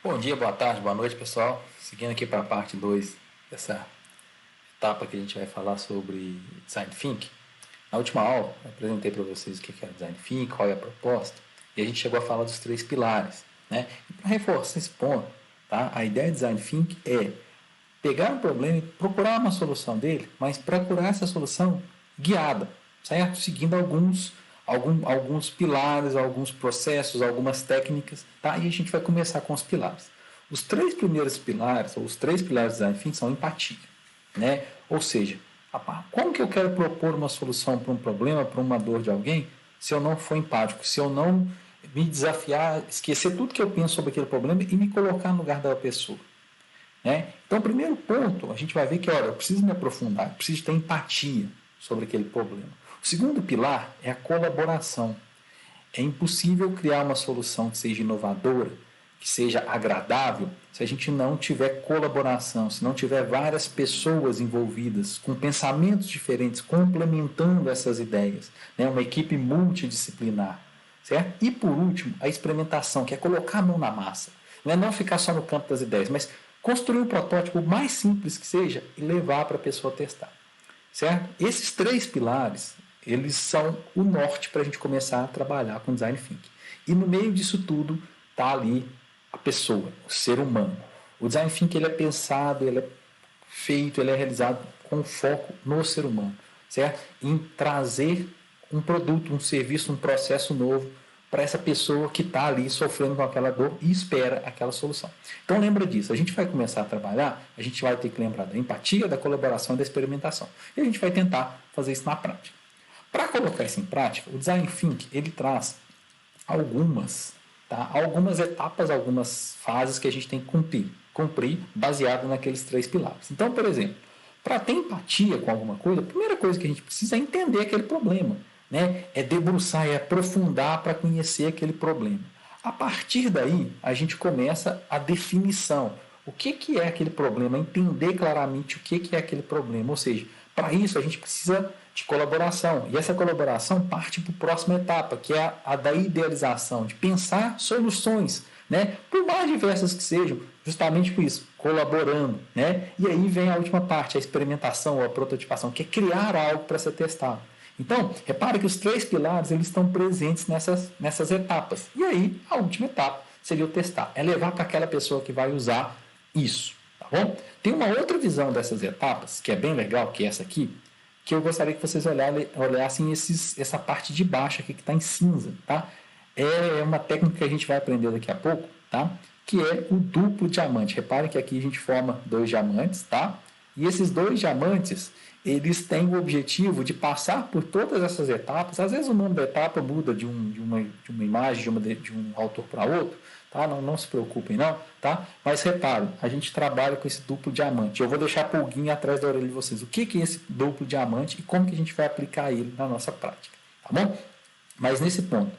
Bom dia, boa tarde, boa noite, pessoal. Seguindo aqui para a parte 2 dessa etapa que a gente vai falar sobre Design Thinking. Na última aula, eu apresentei para vocês o que é Design Thinking, qual é a proposta, e a gente chegou a falar dos 3 pilares, né? E para reforçar esse ponto, tá? A ideia de Design Thinking é pegar um problema e procurar uma solução dele, mas procurar essa solução guiada, certo? Seguindo alguns pilares, alguns processos, algumas técnicas, tá? E a gente vai começar com os pilares. Os 3 primeiros pilares, ou os 3 pilares do Design Thinking são empatia, né? Ou seja, como que eu quero propor uma solução para um problema, para uma dor de alguém, se eu não for empático, se eu não me desafiar, esquecer tudo que eu penso sobre aquele problema e me colocar no lugar da pessoa, né? Então, o primeiro ponto, a gente vai ver que, olha, eu preciso me aprofundar, eu preciso ter empatia sobre aquele problema. O segundo pilar é a colaboração. É impossível criar uma solução que seja inovadora, que seja agradável, se a gente não tiver colaboração, se não tiver várias pessoas envolvidas, com pensamentos diferentes, complementando essas ideias, né? Uma equipe multidisciplinar, certo? E por último, a experimentação, que é colocar a mão na massa. Não é não ficar só no campo das ideias, mas construir um protótipo mais simples que seja e levar para a pessoa testar, certo? Esses 3 pilares, eles são o norte para a gente começar a trabalhar com Design Thinking. E no meio disso tudo está ali a pessoa, o ser humano. O Design Thinking ele é pensado, ele é feito, ele é realizado com foco no ser humano, certo? Em trazer um produto, um serviço, um processo novo para essa pessoa que está ali sofrendo com aquela dor e espera aquela solução. Então lembra disso, a gente vai começar a trabalhar, a gente vai ter que lembrar da empatia, da colaboração e da experimentação. E a gente vai tentar fazer isso na prática. Para colocar isso em prática, o Design Thinking ele traz algumas etapas, algumas fases que a gente tem que cumprir baseado naqueles 3 pilares. Então, por exemplo, para ter empatia com alguma coisa, a primeira coisa que a gente precisa é entender aquele problema, né? É debruçar, é aprofundar para conhecer aquele problema. A partir daí, a gente começa a definição. O que é aquele problema? Entender claramente o que é aquele problema. Ou seja, para isso a gente precisa de colaboração. E essa colaboração parte para a próxima etapa, que é a da idealização, de pensar soluções, né? Por mais diversas que sejam, justamente por isso, colaborando, né? E aí vem a última parte, a experimentação ou a prototipação, que é criar algo para ser testado. Então, repare que os 3 pilares eles estão presentes nessas etapas. E aí, a última etapa seria o testar. É levar para aquela pessoa que vai usar isso. Tá bom? Tem uma outra visão dessas etapas, que é bem legal, que é essa aqui, que eu gostaria que vocês olhassem essa parte de baixo aqui que está em cinza. Tá? É uma técnica que a gente vai aprender daqui a pouco, tá? Que é o duplo diamante. Reparem que aqui a gente forma 2 diamantes, tá? E esses 2 diamantes eles têm o objetivo de passar por todas essas etapas. Às vezes o nome da etapa muda de uma imagem de um autor para outro, tá? Não se preocupem não, tá? Mas reparem, a gente trabalha com esse duplo diamante. Eu vou deixar a pulguinha atrás da orelha de vocês. O que é esse duplo diamante e como que a gente vai aplicar ele na nossa prática, tá bom? Mas nesse ponto,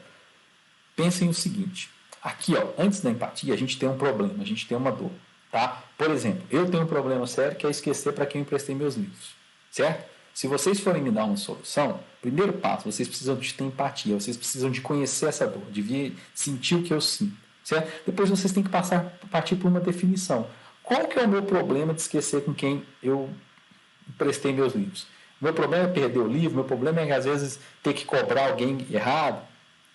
pensem o seguinte. Aqui, ó, antes da empatia, a gente tem um problema, a gente tem uma dor, tá? Por exemplo, eu tenho um problema sério que é esquecer para quem eu emprestei meus livros. Certo? Se vocês forem me dar uma solução, primeiro passo, vocês precisam de ter empatia, vocês precisam de conhecer essa dor, de sentir o que eu sinto. Certo? Depois vocês têm que partir por uma definição. Qual que é o meu problema de esquecer com quem eu emprestei meus livros? Meu problema é perder o livro, meu problema é às vezes ter que cobrar alguém errado,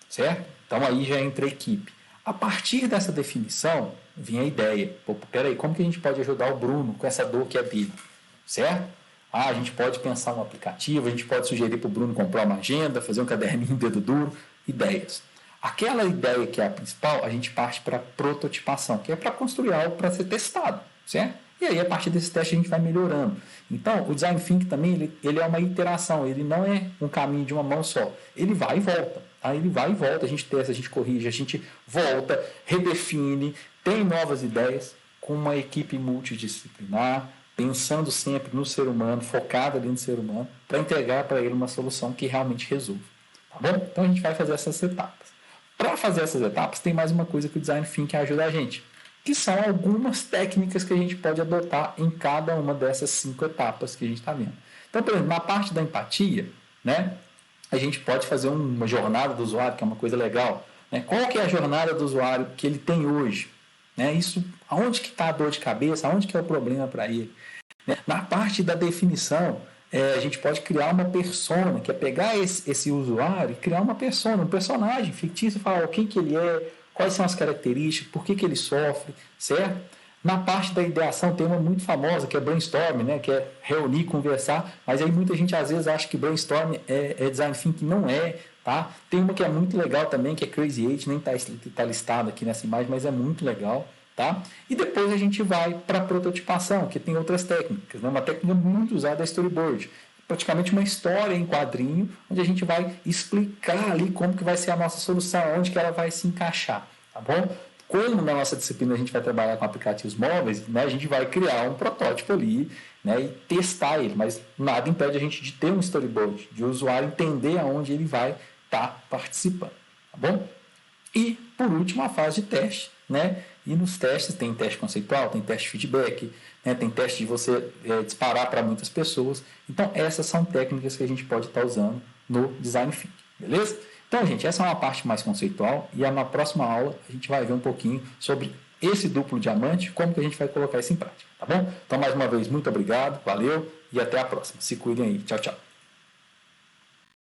certo? Então aí já entra a equipe. A partir dessa definição, vem a ideia. Peraí, como que a gente pode ajudar o Bruno com essa dor que é dele? Certo? A gente pode pensar um aplicativo, a gente pode sugerir para o Bruno comprar uma agenda, fazer um caderninho dedo duro, ideias. Aquela ideia que é a principal, a gente parte para a prototipação, que é para construir algo para ser testado, certo? E aí, a partir desse teste, a gente vai melhorando. Então, o Design Thinking também, ele é uma iteração, ele não é um caminho de uma mão só. Ele vai e volta, tá? Ele vai e volta, a gente testa, a gente corrige, a gente volta, redefine, tem novas ideias, com uma equipe multidisciplinar, pensando sempre no ser humano, focado ali no ser humano, para entregar para ele uma solução que realmente resolva. Tá bom? Então a gente vai fazer essas etapas. Para fazer essas etapas, tem mais uma coisa que o Design Thinking ajuda a gente, que são algumas técnicas que a gente pode adotar em cada uma dessas 5 etapas que a gente está vendo. Então, por exemplo, na parte da empatia, né, a gente pode fazer uma jornada do usuário, que é uma coisa legal. Né? Qual que é a jornada do usuário que ele tem hoje? né? Isso, aonde que está a dor de cabeça, aonde que é o problema para ele, né? Na parte da definição, a gente pode criar uma persona, que é pegar esse usuário e criar uma persona, um personagem fictício, falar quem que ele é, quais são as características, por que que ele sofre, certo? Na parte da ideação tem uma muito famosa, que é brainstorm, né? Que é reunir, conversar, mas aí muita gente às vezes acha que brainstorm é design thinking, não é, tá? Tem uma que é muito legal também, que é Crazy 8, nem está listado aqui nessa imagem, mas é muito legal, tá? E depois a gente vai para a prototipação, que tem outras técnicas, né? Uma técnica muito usada é storyboard, praticamente uma história em quadrinho, onde a gente vai explicar ali como que vai ser a nossa solução, onde que ela vai se encaixar, tá bom? Como na nossa disciplina a gente vai trabalhar com aplicativos móveis, né, a gente vai criar um protótipo ali, né, e testar ele, mas nada impede a gente de ter um storyboard, de o usuário entender aonde ele vai estar participando, tá bom? E, por último, a fase de teste, né? E nos testes tem teste conceitual, tem teste de feedback, né? Tem teste de você disparar para muitas pessoas. Então, essas são técnicas que a gente pode estar usando no Design Thinking, beleza? Então, gente, essa é uma parte mais conceitual e na próxima aula a gente vai ver um pouquinho sobre esse duplo diamante, como que a gente vai colocar isso em prática, tá bom? Então, mais uma vez, muito obrigado, valeu e até a próxima. Se cuidem aí. Tchau, tchau.